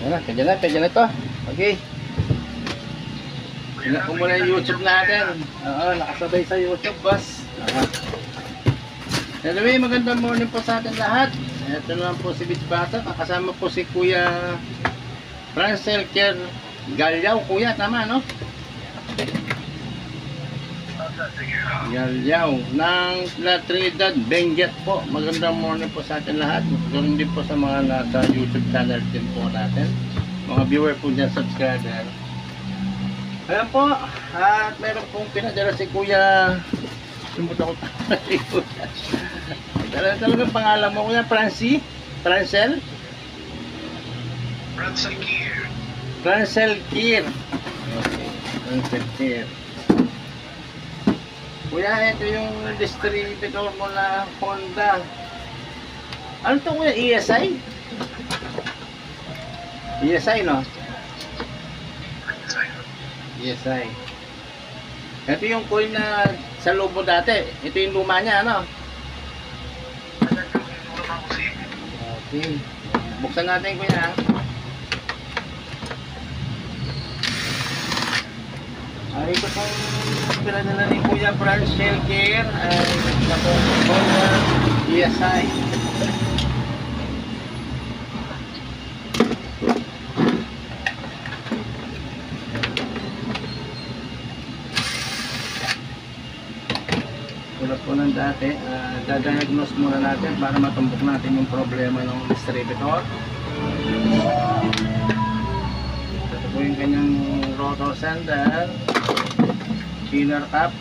Kanya na to. Okay. Tingnan ko muna yung YouTube natin. Oo, nakasabay sa YouTube, boss. Anyway, magandang morning po sa atin lahat. Ito naman po si Bitch Bata. Kasama po si Kuya Francel Kier Galyaw. Kuya, tama, no? Galyaw ng La Trinidad, Benguet po. Magandang morning po sa atin lahat. Ganoon din po sa mga nasa YouTube channel din po natin. Mga viewer po dyan, subscriber. Ayan po, at meron pong pinadala si Kuya. Sumbuta ko talagang pangalan mo, Kuya Francel? Francel Kier. Francel Kier. Okay, Francel Kier. Kuya, ito yung distributor mo na Honda. Ano ito, Kuya? ESI? ESI, no? ESI. Ito yung coin na sa lobo dati. Ito yung luma niya, ano? Okay. Buksan natin, Kuya. Ay, ito pong pinadala ni Kuya Francel Kier ay Honda ESI. Tulad po ng dati, dadiagnose muna natin para matumbok natin yung problema ng distributor. Ito po yung kanyang rotor sander, spinner cap.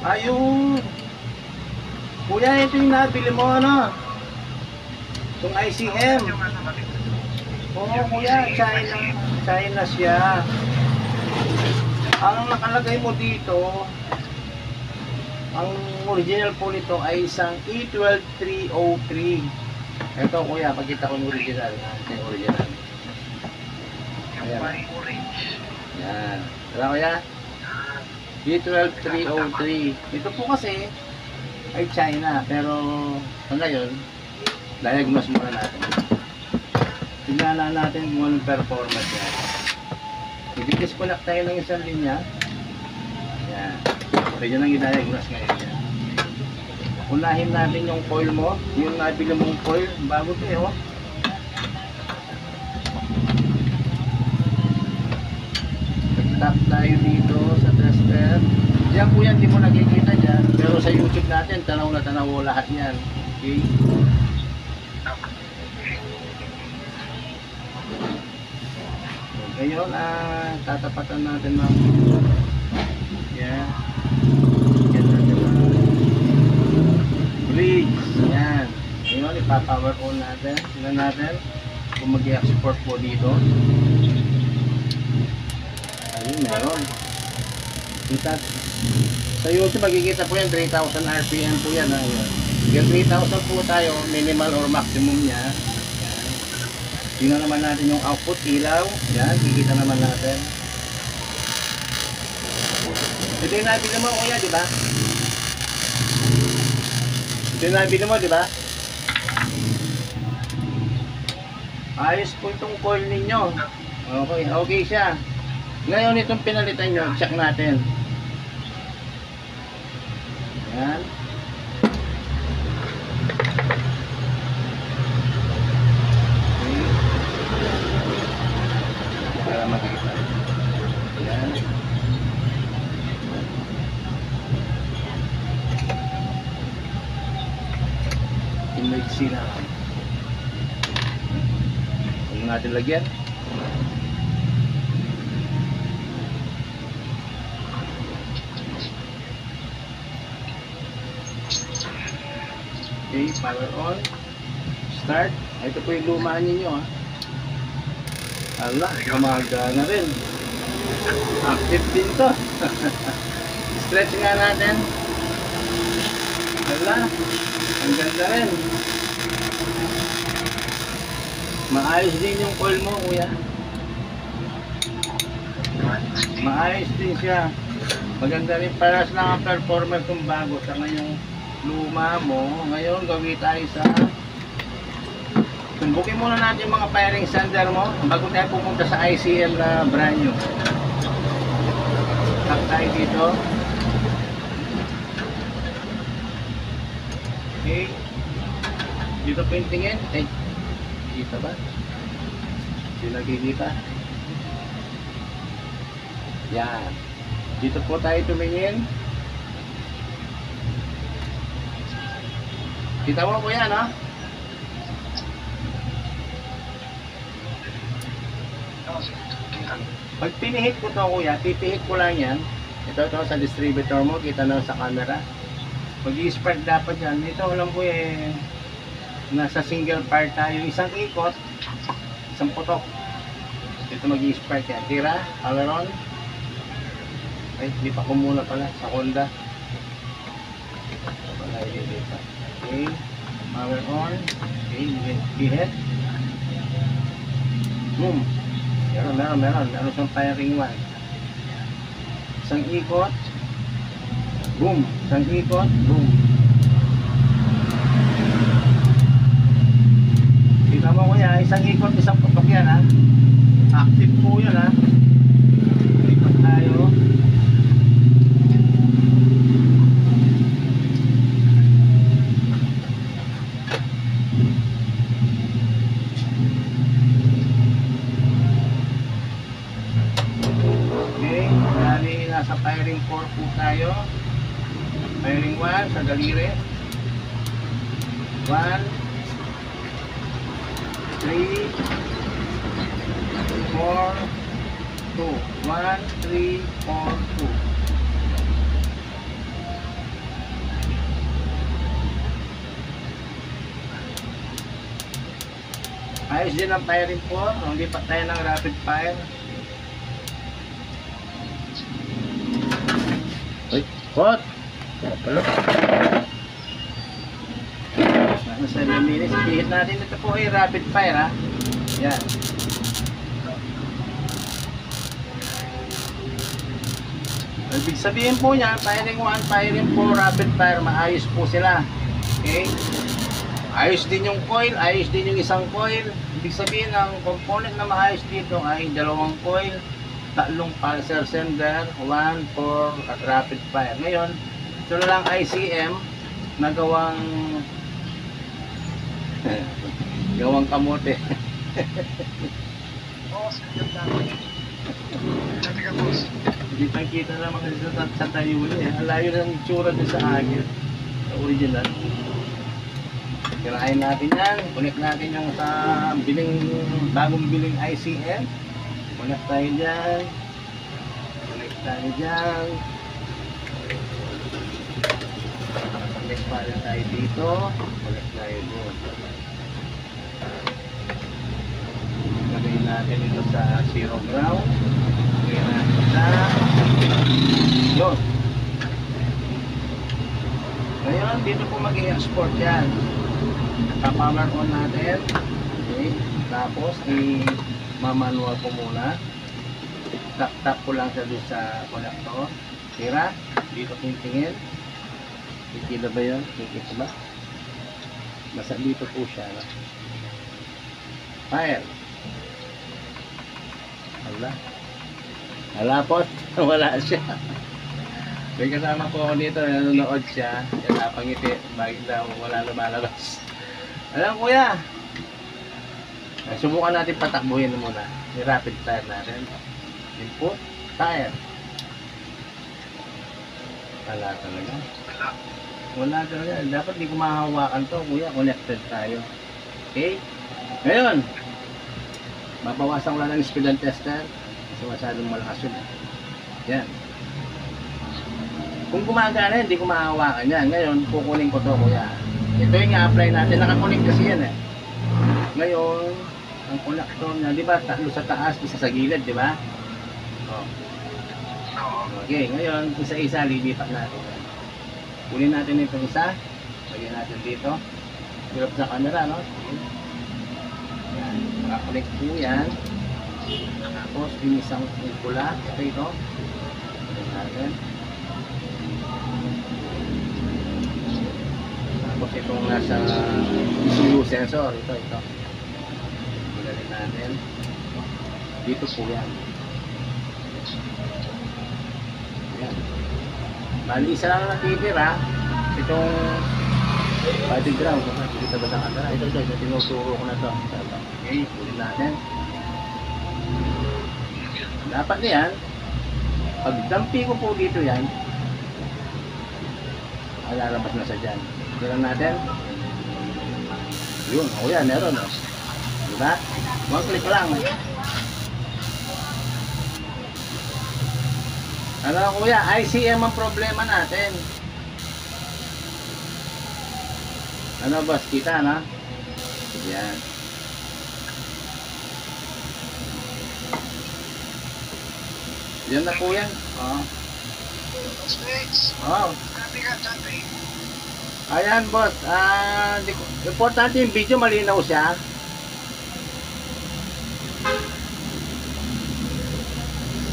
Ayun! Kuya, ito yung nabili mo, ano? Itong ICM. Oo, Kuya, China siya. Ang nakalagay mo dito, ang original po nito ay isang E12303. Ito, Kuya, pagkita ko yung original. Yung original. Ayan. Ayan. Tara, Kuya. E12303. Ito po kasi ay China. Pero sa ngayon, diagnose muna natin. Tingnan natin kung anong performance yan. I-disconnect tayo ng isang linya. Ayan. Pwede nang i-diagnose ngayon yan. Unahin natin yung coil mo. Yung nabili mong coil. Bago ito eh, oh. Nag-tap tayo dito sa tester. Yan po yan, hindi mo nakikita dyan. Pero sa YouTube natin, tanaw na tanaw lahat yan. Okay? Ngayon, tatapatan natin ng yan. Yan natin ng bridge. Yan. Ngayon, ipapower on natin. Tingnan natin kung mag-i-export po dito. Ayun, meron. Kita. Sa YouTube, magkikita po yan, 3,000 RPM po yan. Yan, 3,000 po tayo, minimal or maximum niya. Yan. Tingnan naman natin yung output, ilaw. Yan, kikita naman natin. Ito yung nabili mo, Kuya, di ba? Ito yung nabili mo, di ba? Ayos po itong coil ninyo. Okay, okay siya. Ngayon itong pinalitan nyo, check natin. Yan. Okay. Para makikita. Yan. Image sila. Huwag natin lagyan. Okay, power on. Start. Ito po yung luma ninyo, ha. Ala, gumagana rin. Active din to. Stretch nga natin. Ala, ang ganda rin. Maayos din yung coil mo, Kuya. Maayos din siya. Maganda rin, paras lang ang performance kung bago sa ngayong luma mo. Ngayon gawin tayo sa Sumbukin muna natin yung mga firing sender mo bago tayo pumunta sa ICM na brand new. Tap tayo dito. Okay. Dito po yung tingin. Eh, kita ba? Hindi nakikita. Yan. Dito po tayo tumingin. Kita mo po yan, ha? Pag pinihit ko to, kuya, pipihit ko lang yan. Ito sa distributor mo, kita na sa camera. Mag-i-spark dapat yan. Dito alam ko eh, nasa single part tayo. Isang ikot, isang putok. Dito mag-i-spark yan. Tira, power on. Ay, di pa ko muna pala sa Honda. Wala dito. Okay, power on. Okay, pihit. Boom. Meron siyang firing one. Isang ikot. Boom. Isang ikot. Boom. Kita mo kuya, isang ikot, isang putok yan ha. Active po yan ha. Ikot tayo. Nasa firing 4 po tayo. Firing 1 sa daliri. 1 3 4 2 1 3 4 2. Ayos din ang firing 4. Hindi pa tayo ng rapid fire. What? Pala. Nasa 7 minutes. Pihit natin. Ito po ay rapid fire ha. Yan. Ibig sabihin po niya, firing 1, firing 4, rapid fire, maayos po sila. Okay? Ayos din yung coil, ayos din yung isang coil. Ibig sabihin, ang component na maayos dito ay dalawang coil, tatlong pulsar sender, 1 for at rapid fire. Ngayon, ito na lang ICM na gawang kamote. Hindi pa kita naman kasi sa tayo eh. Alayo ng tsura din sa agil. Sa original. Kirain natin yan. Connect natin yung sa bagong biling ICM. Connect tayo dyan. Connect tayo dyan. Connect pa rin tayo dito. Connect tayo doon. Lagay natin ito sa zero ground. Lagay natin sa doon. Ngayon, dito po mag-i-export yan. Naka-power on natin. Okay. Tapos, i-manual ko muna. Tap ko lang siya doon sa connector. Tira. Dito tingin. Kikita ba yun? Kikita ba? Basta dito po siya. Fire. Wala po. Wala siya. May kasama po ako dito. Nanonood siya. Kaya napangiti. Bakit daw wala lumalabas. Alam kuya. Subukan natin patakbuhin muna. Yung rapid fire natin. Input. Fire. Wala talaga. Wala talaga. Dapat di ko mahawakan to. Kuya, connected tayo. Okay? Ngayon. Mabawasan ko lang ng speed and tester. Kasi masyadong malakas yun. Yan. Kung gumagana, hindi ko mahawakan yan. Ngayon, kukunin ko to kuya. Ito yung i-apply natin. Nakakunik kasi yan eh. Ngayon, ang connector niya, di ba? Tatlo sa taas, isa sa gilid, di ba? Oh. Okay, ngayon, isa-isa lilipat natin. Kunin natin ito isa. Lagyan natin dito. Hirap sa camera, no? Yan. Nakakunik po yan. Tapos, yung isang pula. Ito. Lagyan natin. Tapos itong nasa ECU sensor, ito. natin. Dito po yan. Ayan. Bali, isa lang natitira. Itong fighting ground. Kita ba sa camera? Ito, tinuturo ko na to. Okay, ulit natin. Dapat na yan. Pag dampi ko po dito yan, lalabas na sa dyan. Ito lang natin. Yun, o yan, meron. Diba? One click lang. Ano kuya, ICM ang problema natin. Ano boss, kita na? Yan. Yan na po yan. Oh. Oh. Ayan boss, importante yung video, malinaw siya.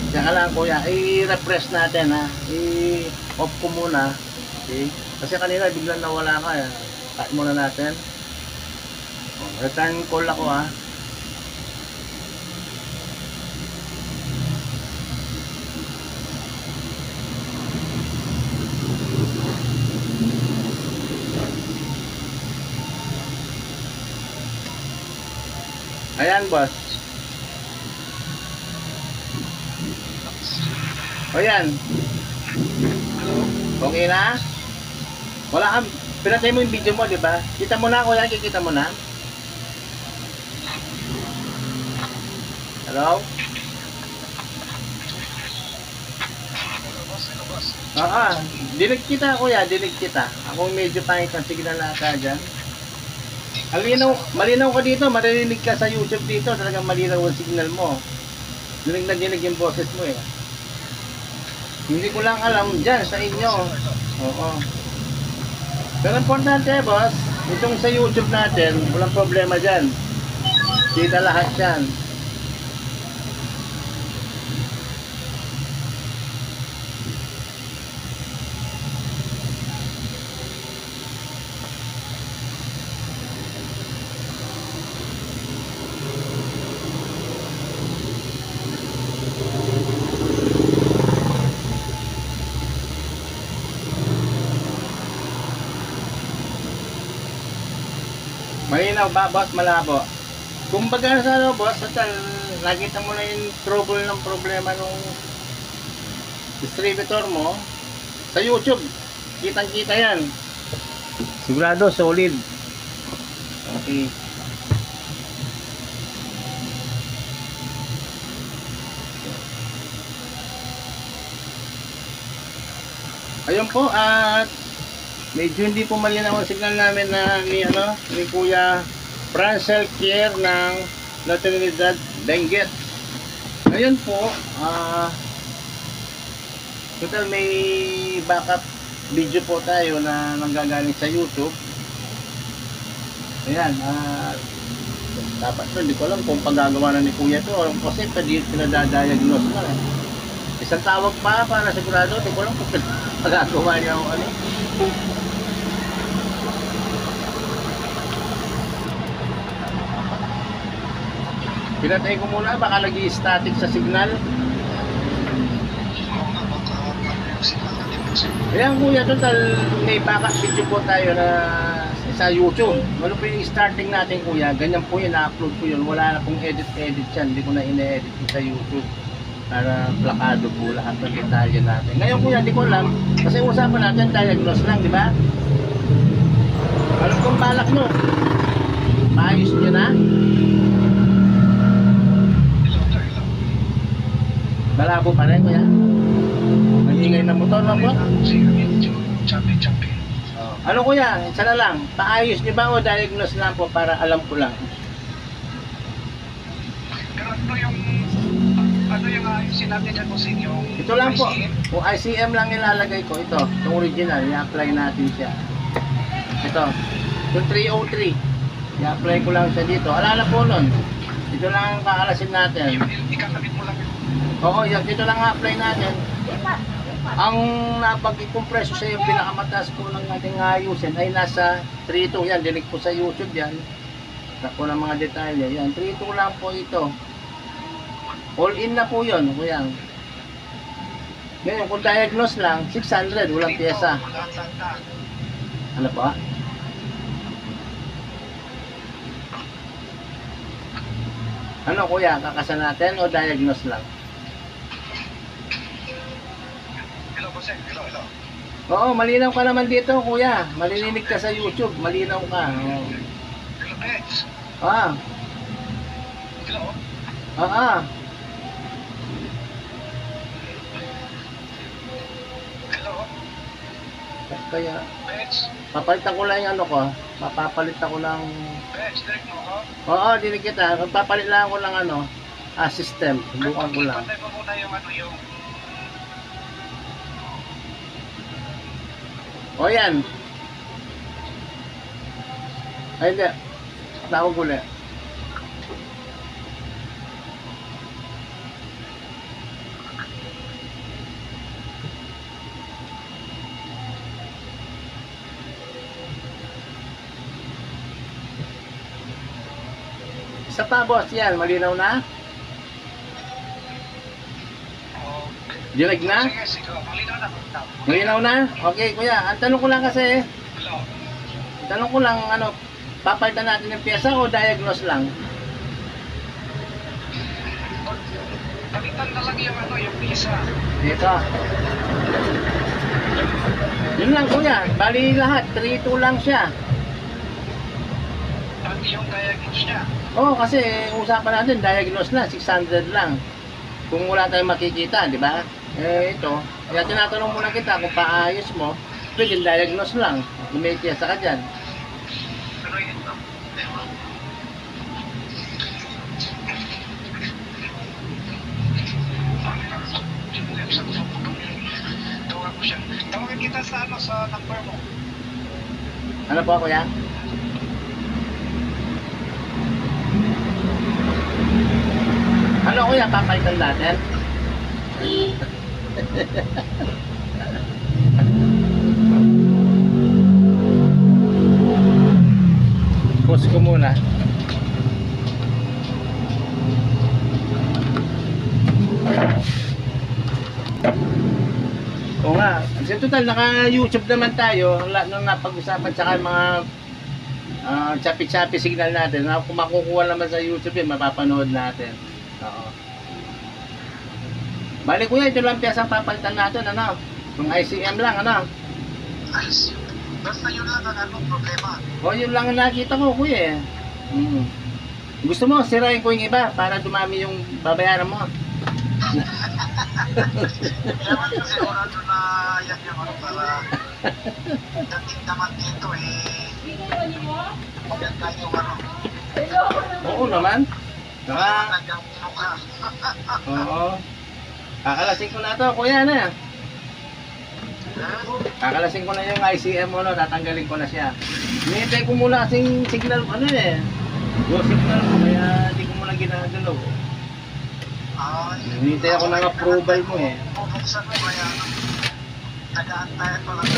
Diyan ka lang kuya, i-refresh natin ha. I-off ko muna. Okay? Kasi kanina biglang nawala ka. Cut muna natin. Return call ako ha. Ayan boss. O yan. Okay na? Wala kang, pinatay mo yung video mo, di ba? Kita mo na, kuya, kikita mo na. Hello? Dinig kita, kuya, dinig kita. Ako medyo pangit ang signal na ata dyan. Malinaw ka dito, maririnig ka sa YouTube dito, talagang malinaw ang signal mo. Dinig na dinig yung boses mo eh. Hindi ko lang alam dyan sa inyo. Oo. Pero importante boss, itong sa YouTube natin, walang problema dyan. Kita lahat yan. Malinaw ba boss? Malabo. Kung baga sa ano boss, nakita mo na yung trouble ng problema nung distributor mo sa YouTube. Kitang kita yan. Sigurado solid. Okay. Ayun po at medyo hindi po malinaw ang signal namin na ni Kuya Francel Kier ng La Trinidad Benguet. Ngayon po, total may backup video po tayo na nanggagaling sa YouTube. Ayan, dapat to, hindi ko alam kung pagagawa na ni Kuya to kasi pinadadiagnose na eh. Isang tawag pa para sigurado, hindi ko alam kung pagagawa niya o ano. Pinatay ko muna, baka nag-i-static sa signal. Ayan kuya, total may backup video po tayo na sa YouTube. Ano po yung starting natin kuya, ganyan po yun, na-upload ko yun. Wala na pong edit yan, hindi ko na ine-edit sa YouTube. Para plakado po lahat ng detalye natin. Ngayon kuya, di ko alam, kasi usapan natin, diagnose lang, di ba? Alam kong balak nyo. Maayos nyo na? Malabo pa rin kuya. Magingay ng motor na po. Ano kuya, isa na lang. Paayos nyo ba o diagnose lang po para alam ko lang? Ano yung ayusin natin dyan po sa inyo? Ito lang po. Kung ICM lang ilalagay ko, ito. Itong original, i-apply natin siya. Ito. Yung 303. I-apply ko lang siya dito. Alala po nun. Ito lang ang kakalasin natin. Ikakabit mo lang yun. Oo, dito lang apply natin. Ang napag-ikompreso sa yung pinakamataas po ng ating ayusin ay nasa 3.2 yan. Dinig po sa YouTube yan. Ako ng mga detalye. Yan, 3.2 lang po ito. All in na po yun, kuya. Ngayon, kung diagnose lang, 600, walang pyesa. Ano pa? Ano kuya, kakasa natin o diagnose lang? Hello, boss. Hello, hello. Oo, malinaw ka naman dito kuya. Malilinig ka sa YouTube, malinaw ka. Oo. Hello, Eds. Ah, Hello. ah. Hello. Kaya, Eds. papalitan ko lang yung ano ko. Papapalit ako ng... Eds, direct mo ako. Oo, dinig kita. Papalit lang ako ng ano, system. Subukan ko lang. Pantay mo muna yung ano yung... O yan. Ay, hindi. Tawag ulit. Isa pa, boss. Yan, malinaw na? Oh. Dinig na? Sige, sige. Malinaw na. Malinaw na? Okay, kuya. Ang tanong ko lang kasi, Hello. ang tanong ko lang, ano, papalitan natin yung pyesa o diagnose lang? Palitan na lang yung ano, yung pisa. Dito. Yun lang, kuya. Bali lahat. 3.2 lang siya. Pati yung diagnose niya. Oo, kasi usapan natin, diagnose na, 600 lang. Kung wala tayong makikita, di ba? Eh, ito. Kaya tinatanong muna kita kung paayos mo, pwede diagnose lang. Kung may pyesa ka dyan. Pero yun lang. Tawag ko siya. Tawagan kita sa ano, sa number mo. Ano po, kuya? Ano, kuya? Papalitan natin? Pause ko muna. Oo nga. Kasi total, naka-YouTube naman tayo. Lahat nung napag-usapan tsaka mga choppy-choppy signal natin. Kung makukuha naman sa YouTube yun, mapapanood natin. Oo. Bali kuya, ito lang piyasang papalitan natin, ano? Kung ICM lang, ano? Ayos. Basta yun lang ang anong problema. O, yun lang ang nakita ko, kuya eh. Gusto mo, sirain ko yung iba para dumami yung babayaran mo. Kaya man kasi sigurado na yan yung ano para dating naman dito yan tayo ano. Oo naman. Saka, Talagang mukha. oo. Kakalasin ko na to, kuya na. Kakalasin ko na yung ICM mo, no? Tatanggalin ko na siya. Hinihintay ko muna kasing signal, ano eh. Yung signal ko, kaya hindi ko muna ginagalaw. Hinihintay ako ng approval mo eh. Bubuksan mo kaya nag-aantayan ko lang.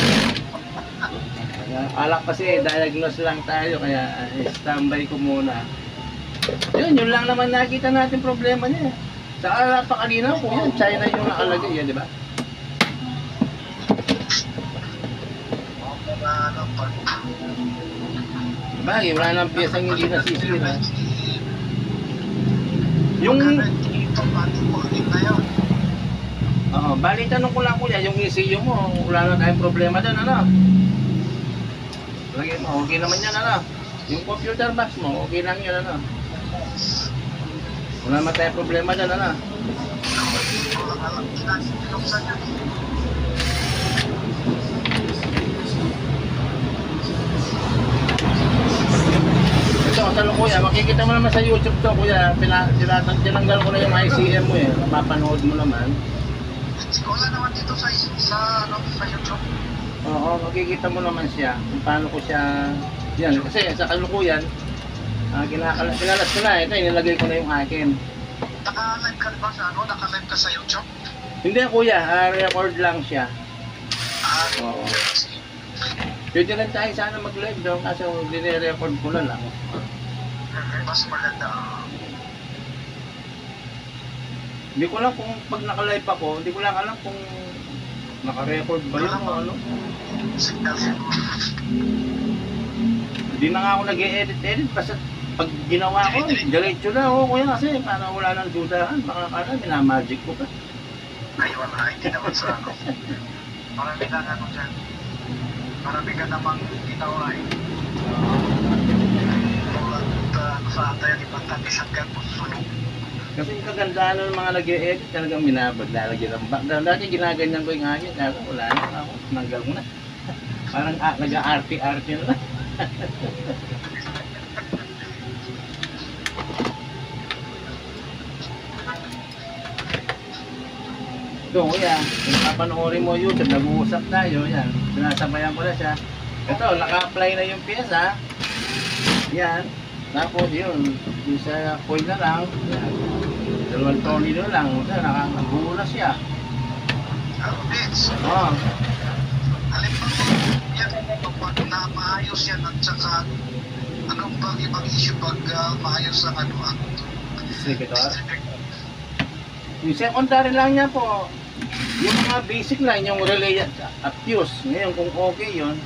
Alak kasi, diagnose lang tayo, kaya standby ko muna. Yun lang naman nakita natin problema niya. Saka napakalinaw po yan, China yung nakalagay yan, di ba? Ano, pag Bagay, wala nang piyesang hindi nasisira. Yung, ito pati po na yun. bali tanong ko lang kuya, yung ECU mo, wala na tayong problema doon, ano? Lagi mo, okay naman yan, ano? Yung computer box mo, okay lang yan, ano? Wala naman tayong problema doon, ano? Walang alam, pinuksan yun. Ito, tanong kuya, makikita mo naman sa YouTube to, kuya, tinanggal ko na yung ICM mo eh, mapapanood mo naman. Wala naman dito sa YouTube. Oo, makikita mo naman siya kung paano ko siya, yan, kasi sa kalukuyan, kinalas ko na, ito, inilagay ko na yung akin. Naka-live ka ba sa Naka-live ka sa YouTube? Hindi kuya, record lang siya. Oo. Pwede rin tayo sana mag-live doon kasi dinire-record ko na lang. Mas maganda. Hindi ko lang kung pag naka-live ako, hindi ko lang alam kung naka-record ba yun o ano. Signal siguro. Hindi na nga ako nag-e-edit-edit basta pag ginawa ko, diretso na ako kuya kasi para wala nang dudahan. Baka kala, minamagic ko pa. Ay, wala. Hindi naman sa ano. Marami na ano dyan. Marami ka namang ginawa eh. Tulad sa atay, ibang tabisan ka po sunog. Kasi yung kagandahan ng mga nag-e-edit talagang minabag, lalagyan ng background. Dati ginaganyan ko yung akin, kasi wala na ako, nanggal mo na. Parang nag-arte-arte na lang. Ito kuya, kung papanoorin mo YouTube, nag-uusap tayo, yan. Sinasabayan ko na siya. Ito, naka-apply na yung pyesa. Yan. Tapos yun, yung sa coil na lang, yan. Dalawang tornilyo lang, nakabuo na siya. Vince, Oh, alin pa mo yan pag maayos yan at saka anong bang ibang issue pag maayos ang ano ang distributor. distributor? Yung secondary lang niya po, yung mga basic lang, yung relay at fuse. Ngayon kung okay yun,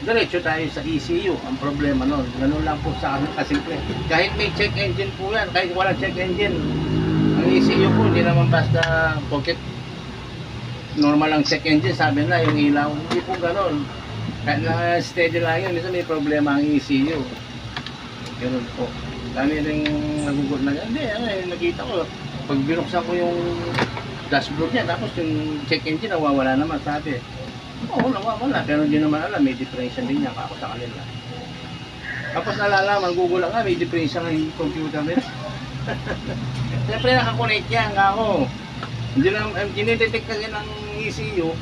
diretso tayo sa ECU. Ang problema nun, ganun lang po sa amin kasimple. Kahit may check engine po yan, kahit wala check engine, ang ECU po, hindi naman basta pocket normal ang check engine, sabi na yung ilaw, hindi po ganun. Kahit na steady lang yun, minsan may problema ang ECU. Ganun po. Dami rin nagugol na yan. Hindi, nakita ko, pag binuksan ko yung dashboard niya, tapos yung check engine nawawala naman, sabi. Oo, nawawala, pero hindi naman alam, may difference din niya ako sa kanila. Tapos nalalaman, Google lang may difference nga yung computer nila. Siyempre nakakonect yan nga ako. Hindi na, dinidetect kasi ng ECU,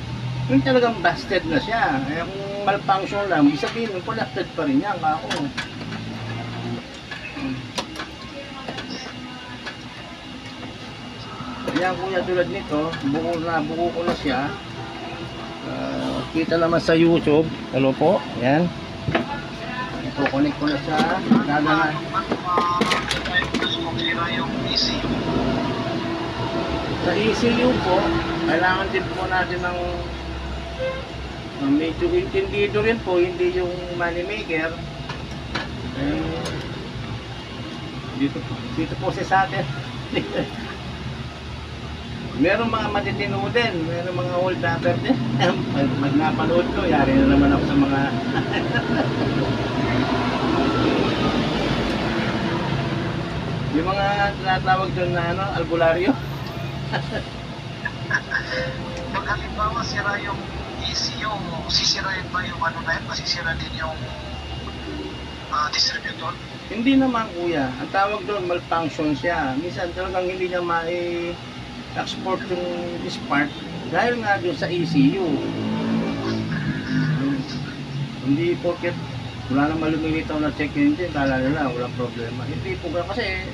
yung talagang busted na siya. Kaya kung malfunction lang, ibig sabihin, connected pa rin yan nga ako. Ayan kuya, tulad nito, buko ko na siya. Kita naman sa YouTube. Hello po, ayan. Ito-connect ko na siya. Gagana. Yung ECU. Sa ECU po, kailangan din po natin ng medyo intindido rin po, hindi yung money maker. Dito po sa atin. Meron mga matitino din, meron mga old dapper din. Pag napanood ko, yari na naman ako sa mga yung mga tinatawag doon na ano, albularyo. Pag halimbawa sira yung ECU, sisirain ba yung ano na yun? Masisira din yung distributor? Hindi naman kuya, ang tawag doon malfunction siya. Minsan talagang hindi niya ma-export yung spark dahil nga doon sa ECU. Hindi porket wala nang malumilitaw na check engine, kala nila walang problema. Hindi po kasi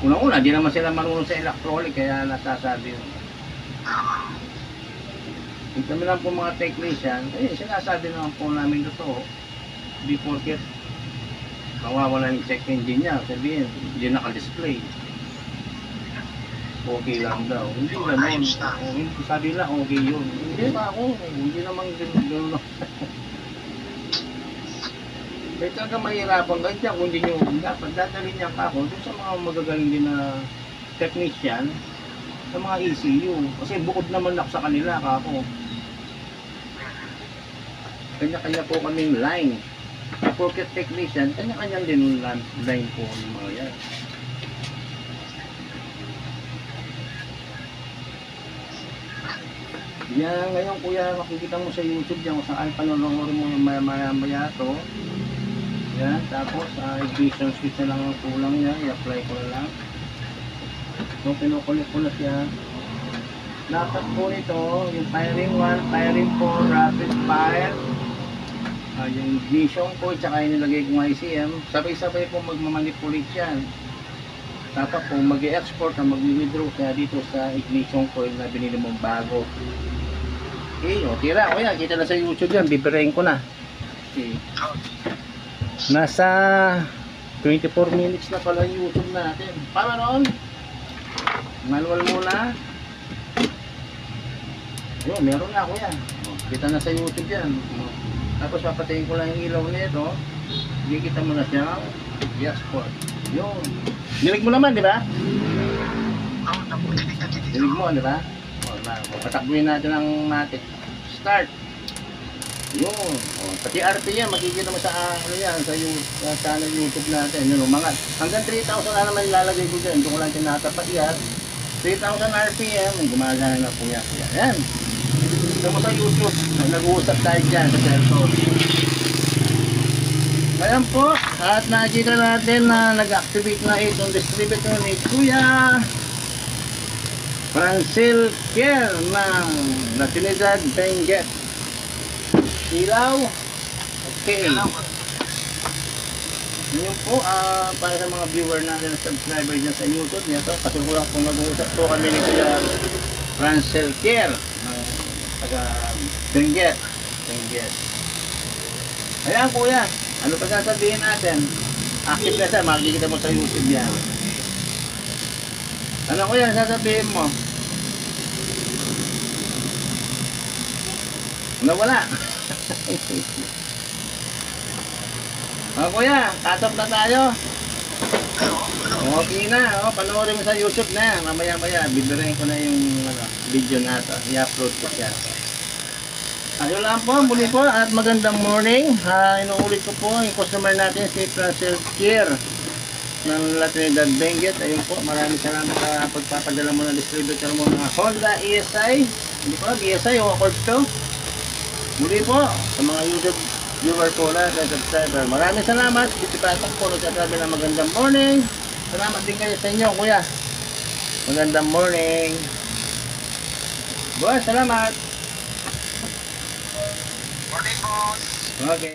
unang-una, di naman sila marunong sa electronic kaya nasasabi yun. Yung kami lang po mga technician, sinasabi naman po namin totoo. Hindi porket mawawala yung check engine niya, sabihin, hindi naka-display. Okay lang daw. Hindi naman. Sabi lang, okay yun. Hindi ba ako? Hindi naman gano'n. Kaya talaga mahirapan ka dyan kung hindi nyo dapat dadalhin niya pa ako dun sa mga magagaling din na technician sa mga ECU. Kasi bukod naman ako sa kanila kako. Kanya-kanya po kaming line. Sa pocket technician, kanya-kanya din line po ng mga yan. Yan, ngayon kuya, makikita mo sa YouTube yan kung saan panonood mo maya-maya to. Yan, tapos ignition switch na lang ang kulang niya, i-apply ko na lang. So, pinukulit ko na siya. Dapat po nito, yung firing 1, firing 4, rapid fire, yung ignition ko, tsaka yung nilagay kong ICM, sabay-sabay po magmamanipulate yan. Dapat po mag-i-export na mag-withdraw kaya dito sa ignition coil na binili mong bago. Okay, o tira, o yan, kita na sa YouTube yan, bibirahin ko na. Okay. Nasa 24 minutes na pala yung YouTube natin. Para noon, manual muna. Yun, meron na ako yan. Kita na sa YouTube yan. Tapos papatayin ko lang yung ilaw nito. Kikita mo na siya. Yes, po. Yun. Dinig mo naman, di ba? Oo, napulinig na tinig. Dinig mo, di ba? Patakbuhin natin ang matik. Start. Yun. Pati RPM, makikita mo sa ano yan, sa channel YouTube natin. Yun, mga hanggang 3,000 na naman ilalagay ko dyan. Doon ko lang tinatapat yan. 3,000 RPM, gumagana na po yan. Yan. Ito mo sa YouTube. Nag-uusap tayo dyan sa cellphone. Ayan po. At nakikita natin na nag-activate na itong distributor ni Kuya Francil Kier ng La Trinidad Benguet. Ilaw. Okay. Yun po, para sa mga viewer natin na subscriber dyan sa YouTube nito, kasi ko lang kung mag-uusap po kami ni Kuya Francil Kier ng taga Benguet. Ayan kuya, ano pa sasabihin natin? Active na siya, makikita mo sa YouTube yan. Ano kuya, sasabihin mo? Nawala. Kuya, cut-off na tayo. Okay na, panoorin mo sa YouTube na yan. Mamaya-maya, bibirahin ko na yung video nato. I-upload ko siya. Ayun lang po, muli po at magandang morning. Inuulit ko po yung customer natin si Francil Kier ng La Trinidad Benguet. Ayun po, maraming salamat sa pagpapadala mo ng distributor mo ng Honda ESI. Hindi po, ESI o Accord to. Muli po, sa mga YouTube viewer ko na at subscriber. Maraming salamat. Dito pa po nagsasabi ng magandang morning. Salamat din kayo sa inyo, kuya. Magandang morning. Boss, salamat. Morning, boss. Okay.